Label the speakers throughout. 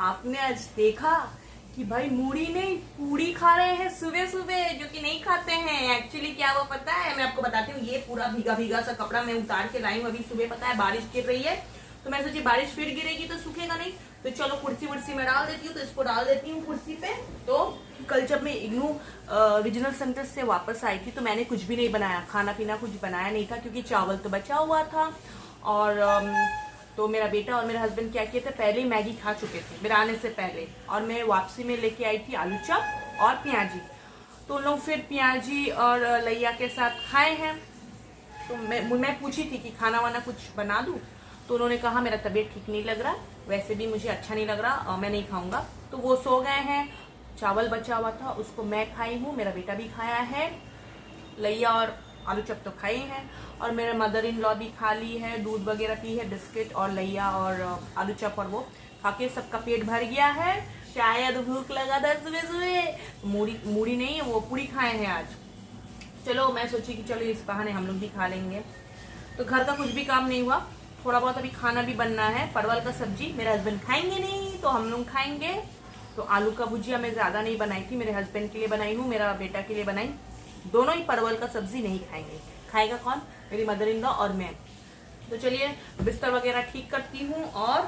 Speaker 1: आपने आज देखा कि भाई मूढ़ी नहीं पूड़ी खा रहे हैं सुबह सुबह, जो कि नहीं खाते हैं। एक्चुअली क्या वो पता है, मैं आपको बताती हूँ। ये पूरा भीगा भीगा सा कपड़ा मैं उतार के लाई हूँ अभी सुबह। पता है बारिश गिर रही है, तो मैं सोची बारिश फिर गिरेगी तो सूखेगा नहीं, तो चलो कुर्सी वुर्सी में डाल देती हूँ। तो इसको डाल देती हूँ कुर्सी पे। तो कल जब मैं इग्नू रीजनल सेंटर से वापस आई थी तो मैंने कुछ भी नहीं बनाया, खाना पीना कुछ बनाया नहीं था, क्योंकि चावल तो बचा हुआ था। और तो मेरा बेटा और मेरे हस्बैंड क्या किए थे, पहले ही मैगी खा चुके थे मेरे आने से पहले। और मैं वापसी में लेके आई थी आलू चप और प्याजी, तो उन लोग फिर प्याजी और लैया के साथ खाए हैं। तो मैं पूछी थी कि खाना वाना कुछ बना दूं, तो उन्होंने कहा मेरा तबीयत ठीक नहीं लग रहा, वैसे भी मुझे अच्छा नहीं लग रहा, मैं नहीं खाऊंगा। तो वो सो गए हैं। चावल बचा हुआ था उसको मैं खाई हूँ, मेरा बेटा भी खाया है, लैया और आलू चप तो खाई हैं, और मेरे मदर इन लॉ भी खा ली है, दूध वगैरह पी है, बिस्किट और लैया और आलू चप और वो खा के सबका पेट भर गया है। शायद भूख लगा था सुबह सुबह, मूढ़ी नहीं वो पूरी खाए हैं आज। चलो मैं सोची कि चलो इस बहाने हम लोग भी खा लेंगे। तो घर का कुछ भी काम नहीं हुआ, थोड़ा बहुत अभी खाना भी बनना है। परवल का सब्जी मेरे हस्बैंड खाएंगे नहीं तो हम लोग खाएंगे। तो आलू का भुजिया मैं ज्यादा नहीं बनाई थी, मेरे हस्बैंड के लिए बनाई हूँ, मेरा बेटा के लिए बनाई। दोनों ही परवल का सब्जी नहीं खाएंगे। खाएगा कौन? मेरी मदर इन लॉ और मैं। तो चलिए बिस्तर वगैरह ठीक करती हूँ और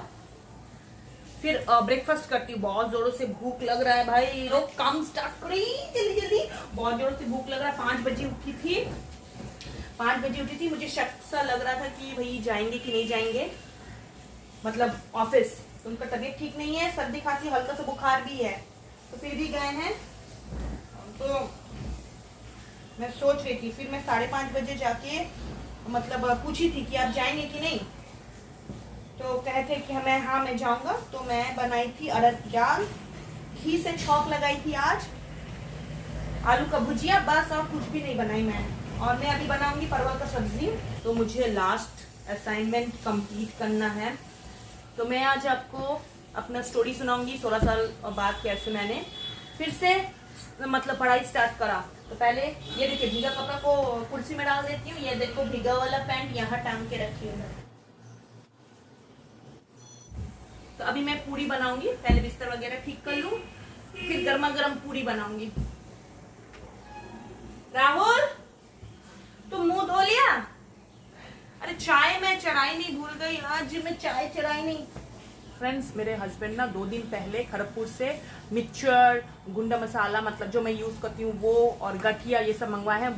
Speaker 1: फिर ब्रेकफास्ट करती हूँ। बहुत जोरों से भूख लग रहा है भाई, लोग काम स्टार्ट करी जल्दी जल्दी। बहुत जोरों से भूख लग रहा है। 5 बजे उठी थी, 5 बजे उठी थी। मुझे शक सा लग रहा था कि भाई जाएंगे कि नहीं जाएंगे, मतलब ऑफिस। उनका तबीयत ठीक नहीं है, सर्दी खांसी हल्का सा बुखार भी है, तो फिर भी गए हैं। तो मैं सोच रही थी, फिर मैं 5:30 बजे जाके मतलब पूछी थी कि आप जाएंगे कि नहीं, तो कहते कि मैं जाऊंगा। तो मैं बनाई थी अरहर की दाल, घी से छौंक लगाई थी आज, आलू का भुजिया, बस और कुछ भी नहीं बनाई मैं। और मैं अभी बनाऊंगी परवल का सब्जी। तो मुझे लास्ट असाइनमेंट कंप्लीट करना है। तो मैं आज आपको अपना स्टोरी सुनाऊंगी, 16 साल बाद कैसे मैंने फिर से मतलब पढ़ाई स्टार्ट करा। तो पहले ये देखिए भीगा कपड़ा को कुर्सी में डाल देती हूँ। ये देखो भीगा वाला पैंट यहाँ टांग के रखी हूँ। तो अभी मैं पूरी बनाऊंगी, पहले बिस्तर वगैरह ठीक कर लूं, फिर गर्मा गर्म पूरी बनाऊंगी। राहुल तुम मुंह धो लिया? अरे चाय मैं चढ़ाई नहीं, भूल गई, आज मैं चाय चढ़ाई नहीं। फ्रेंड्स मेरे हस्बैंड ना 2 दिन पहले खड़गपुर से मिक्सचर, गुंडा मसाला, मतलब जो मैं यूज करती हूँ वो, और गठिया, ये सब मंगवाए हैं।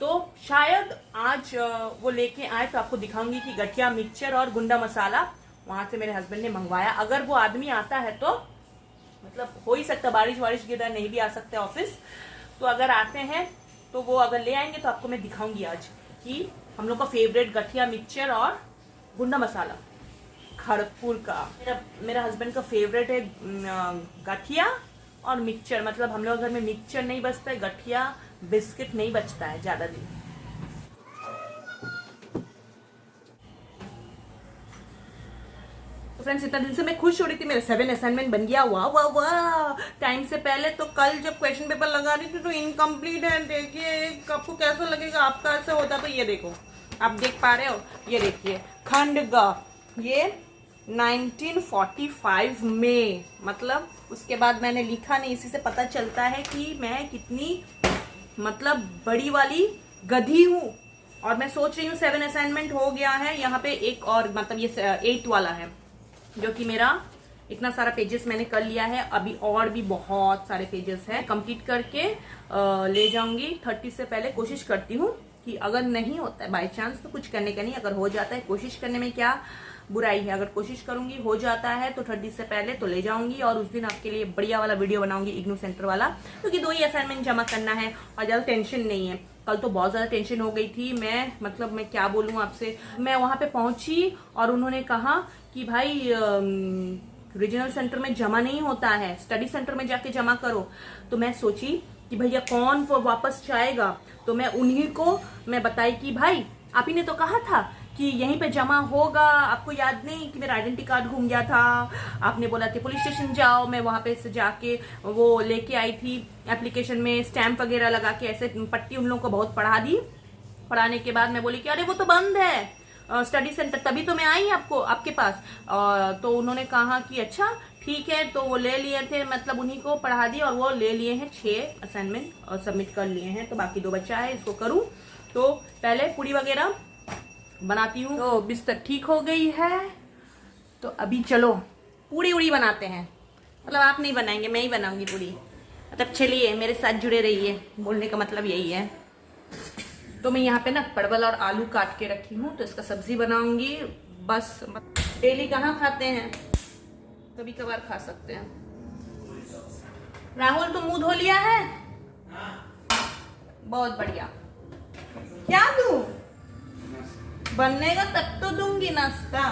Speaker 1: तो शायद आज वो लेके आए तो आपको दिखाऊंगी कि गठिया, मिक्सचर और गुंडा मसाला वहां से मेरे हस्बैंड ने मंगवाया। अगर वो आदमी आता है तो मतलब हो ही सकता, बारिश वारिश गिर रहा नहीं भी आ सकते ऑफिस, तो अगर आते हैं तो वो अगर ले आएंगे तो आपको मैं दिखाऊंगी आज कि हम लोग का फेवरेट गठिया, मिक्सचर और गुंडा मसाला खड़गपुर का। मेरा हस्बैंड का फेवरेट है गठिया और मिक्सचर। मतलब हम लोग घर में मिक्सचर नहीं बचता है, गठिया बिस्किट नहीं बचता है ज्यादा दिन। तो फ्रेंड्स इतना दिन से मैं खुश हो रही थी, मेरा 7 असाइनमेंट बन गया। वाह वाह वाह, टाइम से पहले। तो कल जब क्वेश्चन पेपर लगा रही थी तो इनकम्प्लीट है। देखिए आपको कैसा लगेगा, आपका ऐसा होता तो ये देखो, आप देख पा रहे हो, ये देखिए खंड ग, ये 1945 में, मतलब उसके बाद मैंने लिखा नहीं। इसी से पता चलता है कि मैं कितनी मतलब बड़ी वाली गधी हूँ। और मैं सोच रही हूँ 7 असाइनमेंट हो गया है, यहाँ पे एक और मतलब ये 8 वाला है, जो कि मेरा इतना सारा पेजेस मैंने कर लिया है। अभी और भी बहुत सारे पेजेस है, कंप्लीट करके ले जाऊंगी 30 से पहले। कोशिश करती हूँ कि अगर नहीं होता है बाय चांस तो कुछ करने का नहीं, अगर हो जाता है, कोशिश करने में क्या बुराई है, अगर कोशिश करूंगी हो जाता है तो 30 से पहले तो ले जाऊंगी। और उस दिन आपके लिए बढ़िया वाला वीडियो बनाऊंगी इग्नू सेंटर वाला, क्योंकि 2 ही असाइनमेंट जमा करना है और ज्यादा टेंशन नहीं है। कल तो बहुत ज्यादा टेंशन हो गई थी, मैं क्या बोलूं आपसे। मैं वहां पे पहुंची और उन्होंने कहा कि भाई रीजनल सेंटर में जमा नहीं होता है, स्टडी सेंटर में जाके जमा करो। तो मैं सोची कि भैया कौन वापस जाएगा, तो मैं उन्हीं को मैं बताई कि भाई आप ही ने तो कहा था कि यहीं पे जमा होगा, आपको याद नहीं कि मेरा आइडेंटिटी कार्ड घूम गया था, आपने बोला था पुलिस स्टेशन जाओ। मैं वहां पे से जाके वो लेके आई थी, एप्लीकेशन में स्टैंप वगैरह लगा के ऐसे पट्टी उन लोगों को बहुत पढ़ा दी। पढ़ाने के बाद मैं बोली कि अरे वो तो बंद है, स्टडी सेंटर, तभी तो मैं आई आपको आपके पास। तो उन्होंने कहा कि अच्छा ठीक है, तो वो ले लिए थे, मतलब उन्हीं को पढ़ा दिया और वो ले लिए हैं 6 असाइनमेंट और सबमिट कर लिए हैं। तो बाकी 2 बच्चा है, इसको करूं। तो पहले पूरी वगैरह बनाती हूँ। तो बिस्तर ठीक हो गई है, तो अभी चलो पूरी उड़ी बनाते हैं। मतलब आप नहीं बनाएंगे, मैं ही बनाऊंगी पूरी। मतलब चलिए मेरे साथ जुड़े रहिए, बोलने का मतलब यही है। तो मैं यहाँ पे ना परवल और आलू काट के रखी हूँ, तो इसका सब्जी बनाऊंगी। बस डेली कहाँ खाते हैं, कभी कभार खा सकते हैं। राहुल तुम मुंह धो लिया है? बहुत बढ़िया। क्या दूं? बनेगा तब तो दूंगी नाश्ता,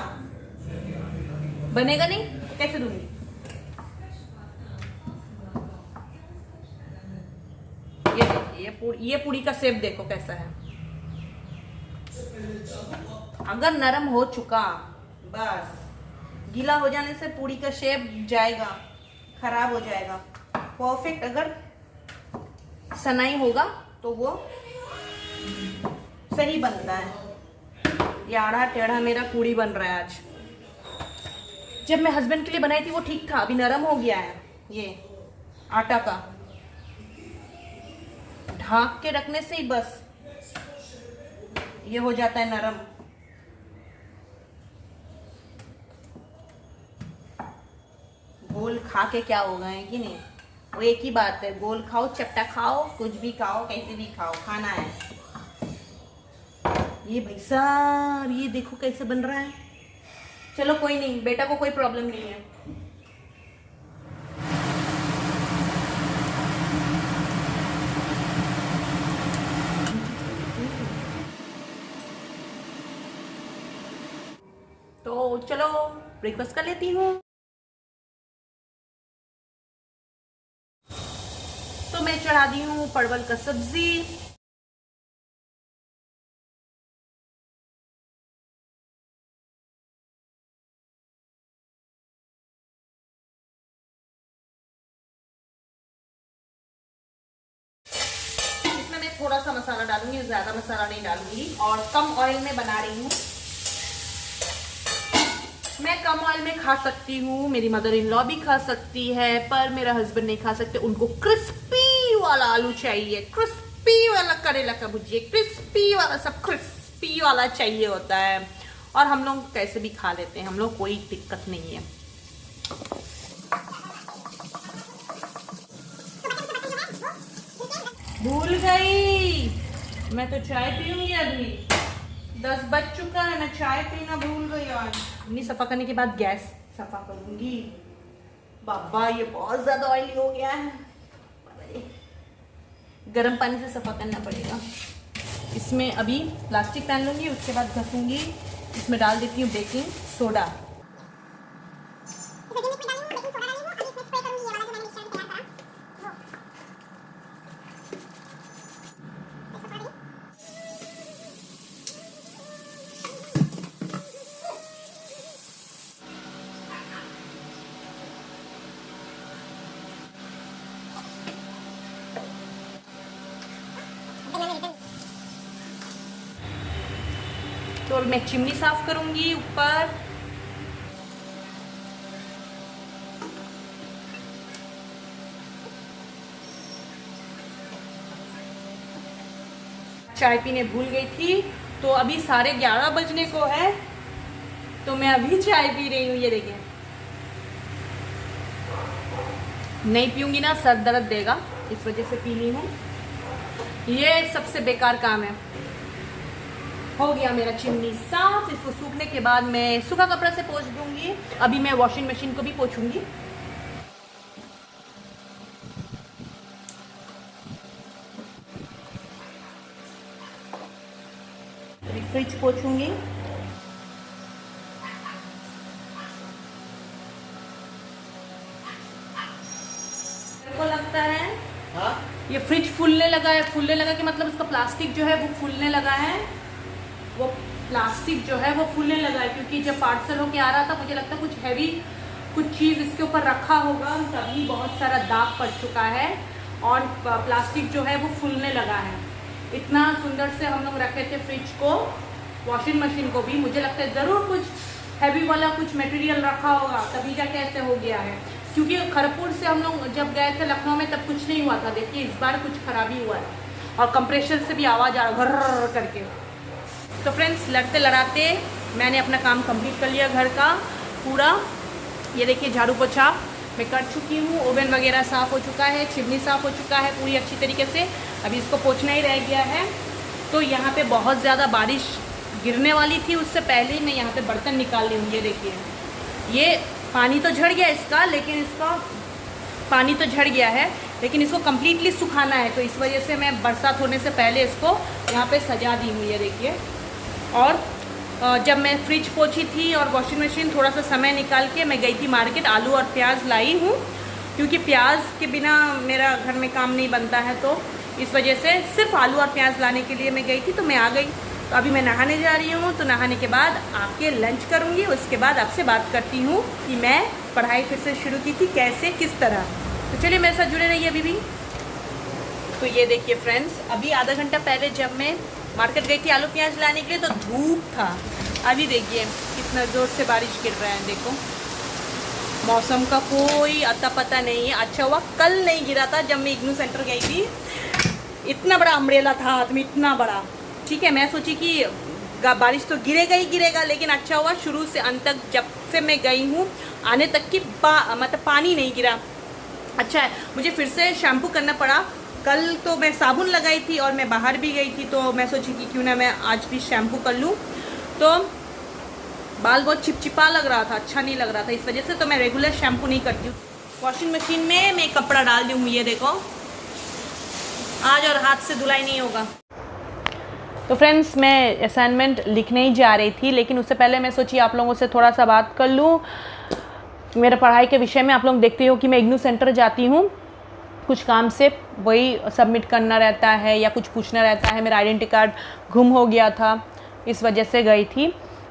Speaker 1: बनेगा नहीं कैसे दूंगी? ये देखिए, ये पूरी का शेप देखो कैसा है। अगर नरम हो चुका, बस गीला हो जाने से पूरी का शेप जाएगा, खराब हो जाएगा। परफेक्ट अगर सनाई होगा तो वो सही बनता है। ये आड़ा टेढ़ा मेरा पूरी बन रहा है आज। जब मैं हस्बैंड के लिए बनाई थी वो ठीक था, अभी नरम हो गया है। ये आटा का ढाक के रखने से ही बस ये हो जाता है नरम। गोल खा के क्या होगा, है कि नहीं? वो एक ही बात है, गोल खाओ, चपटा खाओ, कुछ भी खाओ, कैसे भी खाओ, खाना है। ये भाई साहब, ये देखो कैसे बन रहा है। चलो कोई नहीं, बेटा को कोई प्रॉब्लम नहीं है। तो चलो ब्रेकफास्ट कर लेती हूँ। तो मैं चढ़ा दी हूँ परवल का सब्जी। इसमें मैं थोड़ा सा मसाला डालूंगी, ज्यादा मसाला नहीं डालूंगी, और कम ऑयल में बना रही हूँ। मैं कम ऑयल में खा सकती हूँ, मेरी मदर इन लॉ भी खा सकती है, पर मेरा हस्बैंड नहीं खा सकते। उनको क्रिस्पी वाला आलू चाहिए, क्रिस्पी वाला करेला का भुजिया, क्रिस्पी वाला, सब क्रिस्पी वाला चाहिए होता है। और हम लोग कैसे भी खा लेते हैं, हम लोग कोई दिक्कत नहीं है। भूल गई, मैं तो चाय पीऊंगी अभी। 10 बज चुका है, मैं चाय पीना भूल गई। आज नहीं, सफा करने के बाद गैस सफा करूंगी। बाबा ये बहुत ज्यादा ऑयली हो गया है, गर्म पानी से सफा करना पड़ेगा। इसमें अभी प्लास्टिक पहन लूंगी, उसके बाद घसूंगी। इसमें डाल देती हूँ बेकिंग सोडा। तो मैं चिमनी साफ करूंगी ऊपर। चाय पीने भूल गई थी, तो अभी 11:30 बजने को है, तो मैं अभी चाय पी रही हूँ। ये देखिए, नहीं पीऊंगी ना सर दर्द देगा, इस वजह से पी ली हूँ। ये सबसे बेकार काम है। हो गया मेरा चिमनी साफ। इसको सूखने के बाद मैं सूखा कपड़ा से पोंछ दूंगी। अभी मैं वॉशिंग मशीन को भी पोंछूंगी। फ्रिज पोंछूंगी। मेरे को लगता है ये फ्रिज फूलने लगा है। फूलने लगा कि मतलब इसका प्लास्टिक जो है वो फूलने लगा है। वो प्लास्टिक जो है वो फूलने लगा है, क्योंकि जब पार्सल होके आ रहा था मुझे लगता है कुछ हैवी कुछ चीज़ इसके ऊपर रखा होगा, तभी बहुत सारा दाग पड़ चुका है और प्लास्टिक जो है वो फूलने लगा है। इतना सुंदर से हम लोग रखे थे फ्रिज को, वॉशिंग मशीन को भी मुझे लगता है ज़रूर कुछ हैवी वाला कुछ मटेरियल रखा होगा, तभी जाके ऐसे हो गया है। क्योंकि खड़गपुर से हम लोग जब गए थे लखनऊ में तब कुछ नहीं हुआ था, देखिए इस बार कुछ खराबी हुआ है और कंप्रेशर से भी आवाज़ आ रहा घर करके। तो फ्रेंड्स, लड़ते लड़ाते मैंने अपना काम कंप्लीट कर लिया घर का पूरा। ये देखिए झाड़ू पोछा मैं कर चुकी हूँ, ओवन वगैरह साफ़ हो चुका है, चिमनी साफ़ हो चुका है पूरी अच्छी तरीके से, अभी इसको पोछना ही रह गया है। तो यहाँ पे बहुत ज़्यादा बारिश गिरने वाली थी, उससे पहले ही मैं यहाँ पे बर्तन निकाल ली हूँ। ये देखिए, ये पानी तो झड़ गया इसका, लेकिन इसका पानी तो झड़ गया है लेकिन इसको कम्प्लीटली सुखाना है, तो इस वजह से मैं बरसात होने से पहले इसको यहाँ पे सजा दी हूँ। ये देखिए, और जब मैं फ्रिज पोछी थी और वॉशिंग मशीन, थोड़ा सा समय निकाल के मैं गई थी मार्केट, आलू और प्याज लाई हूँ, क्योंकि प्याज के बिना मेरा घर में काम नहीं बनता है, तो इस वजह से सिर्फ आलू और प्याज लाने के लिए मैं गई थी। तो मैं आ गई, तो अभी मैं नहाने जा रही हूँ, तो नहाने के बाद आके लंच करूँगी, उसके बाद आपसे बात करती हूँ कि मैं पढ़ाई फिर से शुरू की थी कैसे, किस तरह। तो चलिए मेरे साथ जुड़े रहिए अभी भी। तो ये देखिए फ्रेंड्स, अभी आधा घंटा पहले जब मैं मार्केट गई थी आलू प्याज लाने के लिए, तो धूप था। अभी देखिए कितना ज़ोर से बारिश गिर रहा है, देखो मौसम का कोई अता पता नहीं है। अच्छा हुआ कल नहीं गिरा था जब मैं इग्नू सेंटर गई थी, इतना बड़ा अम्ब्रेला था हाथ में, इतना बड़ा। ठीक है, मैं सोची कि बारिश तो गिरेगा ही गिरेगा, लेकिन अच्छा हुआ शुरू से अंत तक जब से मैं गई हूँ आने तक की मतलब पानी नहीं गिरा। अच्छा है, मुझे फिर से शैम्पू करना पड़ा। कल तो मैं साबुन लगाई थी और मैं बाहर भी गई थी, तो मैं सोची कि क्यों ना मैं आज भी शैम्पू कर लूँ। तो बाल बहुत चिपचिपा लग रहा था, अच्छा नहीं लग रहा था, इस वजह से तो मैं रेगुलर शैम्पू नहीं करती हूँ। वॉशिंग मशीन में मैं कपड़ा डाल दी हूँ, ये देखो आज, और हाथ से धुलाई नहीं होगा। तो फ्रेंड्स, मैं असाइनमेंट लिखने ही जा रही थी, लेकिन उससे पहले मैं सोची आप लोगों से थोड़ा सा बात कर लूँ मेरे पढ़ाई के विषय में। आप लोग देखते हो कि मैं इग्नू सेंटर जाती हूँ कुछ काम से, वही सबमिट करना रहता है या कुछ पूछना रहता है। मेरा आइडेंटिटी कार्ड गुम हो गया था, इस वजह से गई थी।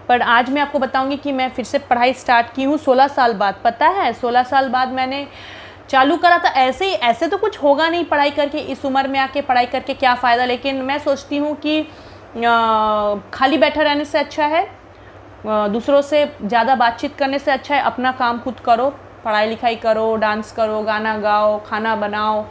Speaker 1: पर आज मैं आपको बताऊंगी कि मैं फिर से पढ़ाई स्टार्ट की हूँ 16 साल बाद। पता है 16 साल बाद मैंने चालू करा था। ऐसे ही, ऐसे तो कुछ होगा नहीं पढ़ाई करके, इस उम्र में आके पढ़ाई करके क्या फ़ायदा। लेकिन मैं सोचती हूँ कि खाली बैठा रहने से अच्छा है, दूसरों से ज़्यादा बातचीत करने से अच्छा है अपना काम खुद करो, पढ़ाई लिखाई करो, डांस करो, गाना गाओ, खाना बनाओ,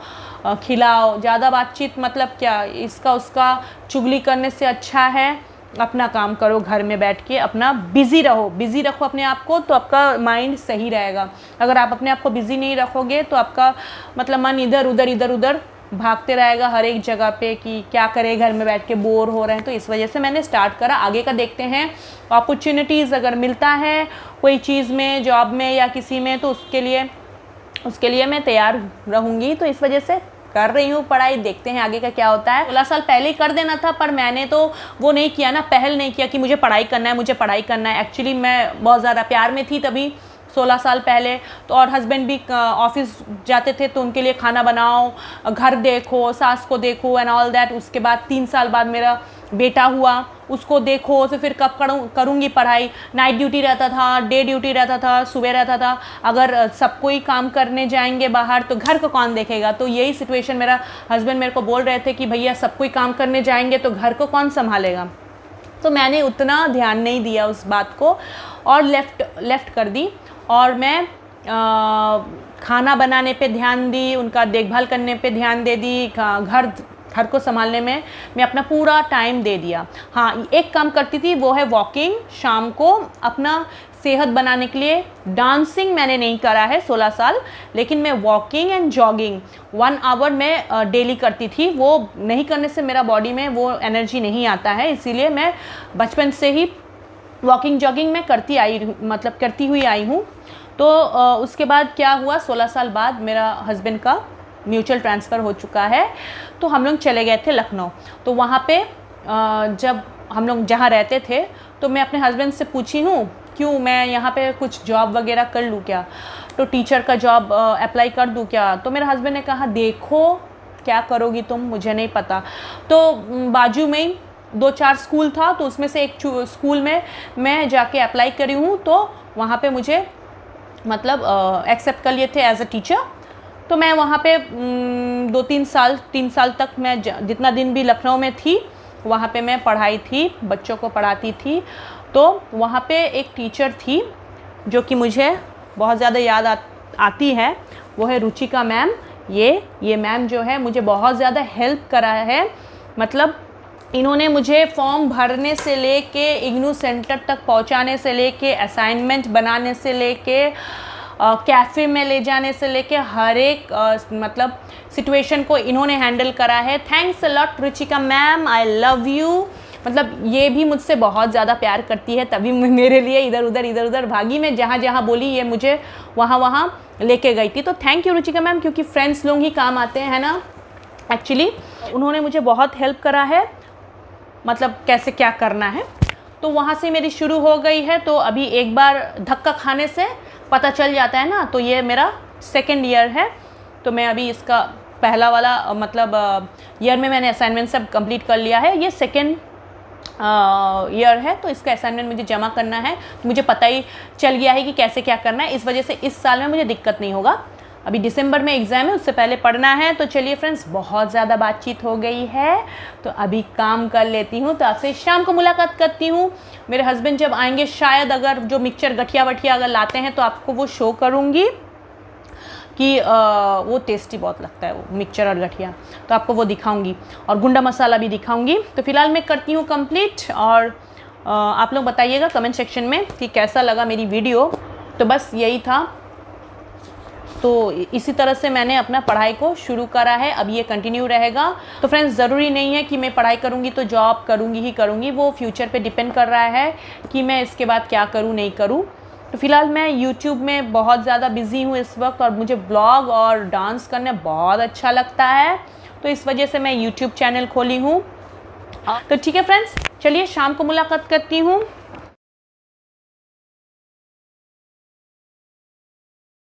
Speaker 1: खिलाओ। ज़्यादा बातचीत मतलब क्या, इसका उसका चुगली करने से अच्छा है अपना काम करो, घर में बैठ के अपना बिज़ी रहो, बिज़ी रखो अपने आप को, तो आपका माइंड सही रहेगा। अगर आप अपने आप को बिज़ी नहीं रखोगे तो आपका मतलब मन इधर उधर भागते रहेगा हर एक जगह पे कि क्या करें, घर में बैठ के बोर हो रहे हैं। तो इस वजह से मैंने स्टार्ट करा। आगे का देखते हैं, अपॉर्चुनिटीज़ अगर मिलता है कोई चीज़ में, जॉब में या किसी में, तो उसके लिए मैं तैयार रहूँगी। तो इस वजह से कर रही हूँ पढ़ाई, देखते हैं आगे का क्या होता है। 16 साल पहले कर देना था, पर मैंने तो वो नहीं किया ना, पहल नहीं किया कि मुझे पढ़ाई करना है, मुझे पढ़ाई करना है। एक्चुअली मैं बहुत ज़्यादा प्यार में थी तभी 16 साल पहले, तो और हस्बैंड भी ऑफिस जाते थे, तो उनके लिए खाना बनाओ, घर देखो, सास को देखो एंड ऑल दैट। उसके बाद 3 साल बाद मेरा बेटा हुआ, उसको देखो, तो फिर कब करूँगी पढ़ाई। नाइट ड्यूटी रहता था, डे ड्यूटी रहता था, सुबह रहता था। अगर सब कोई काम करने जाएंगे बाहर तो घर को कौन देखेगा। तो यही सिचुएशन, मेरा हस्बैंड मेरे को बोल रहे थे कि भैया सब कोई काम करने जाएंगे तो घर को कौन संभालेगा। तो मैंने उतना ध्यान नहीं दिया उस बात को और लेफ़्ट कर दी, और मैं खाना बनाने पे ध्यान दी, उनका देखभाल करने पे ध्यान दे दी, घर को संभालने में मैं अपना पूरा टाइम दे दिया। हाँ, एक काम करती थी, वो है वॉकिंग। शाम को अपना सेहत बनाने के लिए डांसिंग मैंने नहीं करा है 16 साल, लेकिन मैं वॉकिंग एंड जॉगिंग 1 आवर में डेली करती थी। वो नहीं करने से मेरा बॉडी में वो एनर्जी नहीं आता है, इसीलिए मैं बचपन से ही वॉकिंग जॉगिंग में करती हुई आई हूँ। तो उसके बाद क्या हुआ, 16 साल बाद मेरा हस्बैंड का म्यूचुअल ट्रांसफ़र हो चुका है, तो हम लोग चले गए थे लखनऊ। तो वहाँ पे जब हम लोग जहाँ रहते थे, तो मैं अपने हस्बैंड से पूछी हूँ क्यों मैं यहाँ पे कुछ जॉब वगैरह कर लूँ क्या, तो टीचर का जॉब अप्लाई कर दूँ क्या। तो मेरे हस्बैंड ने कहा देखो क्या करोगी तुम, मुझे नहीं पता। तो बाजू में ही 2-4 स्कूल था, तो उसमें से एक स्कूल में मैं जाके अप्लाई करी हूँ, तो वहाँ पे मुझे मतलब एक्सेप्ट कर लिए थे एज अ टीचर। तो मैं वहाँ पे 3 साल तक मैं जितना दिन भी लखनऊ में थी वहाँ पे मैं पढ़ाई थी, बच्चों को पढ़ाती थी। तो वहाँ पे एक टीचर थी जो कि मुझे बहुत ज़्यादा याद आती है, वो है रुचिका मैम। ये मैम जो है मुझे बहुत ज़्यादा हेल्प करा है। मतलब इन्होंने मुझे फॉर्म भरने से लेके इग्नू सेंटर तक पहुंचाने से लेके असाइनमेंट बनाने से लेके कैफ़े में ले जाने से लेके हर एक मतलब सिचुएशन को इन्होंने हैंडल करा है। Thanks a lot Ruchika ma'am, I love you. मतलब ये भी मुझसे बहुत ज़्यादा प्यार करती है, तभी मेरे लिए इधर उधर भागी। मैं जहाँ जहाँ बोली ये मुझे वहाँ लेके गई थी। तो थैंक यू रुचिका मैम, क्योंकि फ्रेंड्स लोग ही काम आते हैं ना। एक्चुअली उन्होंने मुझे बहुत हेल्प करा है, मतलब कैसे क्या करना है। तो वहाँ से मेरी शुरू हो गई है। तो अभी एक बार धक्का खाने से पता चल जाता है ना। तो ये मेरा सेकेंड ईयर है। तो मैं अभी इसका पहला वाला मतलब ईयर में मैंने असाइनमेंट सब कंप्लीट कर लिया है। ये सेकेंड ईयर है, तो इसका असाइनमेंट मुझे जमा करना है। तो मुझे पता ही चल गया है कि कैसे क्या करना है, इस वजह से इस साल में मुझे दिक्कत नहीं होगा। अभी दिसंबर में एग्ज़ाम है, उससे पहले पढ़ना है। तो चलिए फ्रेंड्स, बहुत ज़्यादा बातचीत हो गई है, तो अभी काम कर लेती हूँ। तो आपसे शाम को मुलाकात करती हूँ। मेरे हस्बैंड जब आएंगे, शायद अगर जो मिक्सचर गठिया वठिया अगर लाते हैं तो आपको वो शो करूँगी कि वो टेस्टी बहुत लगता है, वो मिक्सचर और गठिया, तो आपको वो दिखाऊंगी और गुंडा मसाला भी दिखाऊंगी। तो फिलहाल मैं करती हूँ कंप्लीट, और आप लोग बताइएगा कमेंट सेक्शन में कि कैसा लगा मेरी वीडियो। तो बस यही था। तो इसी तरह से मैंने अपना पढ़ाई को शुरू करा है, अब ये कंटिन्यू रहेगा। तो फ्रेंड्स, ज़रूरी नहीं है कि मैं पढ़ाई करूँगी तो जॉब करूँगी ही करूँगी, वो फ्यूचर पे डिपेंड कर रहा है कि मैं इसके बाद क्या करूँ नहीं करूँ। तो फिलहाल मैं YouTube में बहुत ज़्यादा बिज़ी हूँ इस वक्त, और मुझे ब्लॉग और डांस करना बहुत अच्छा लगता है, तो इस वजह से मैं YouTube चैनल खोली हूँ। तो ठीक है फ्रेंड्स, चलिए शाम को मुलाकात करती हूँ।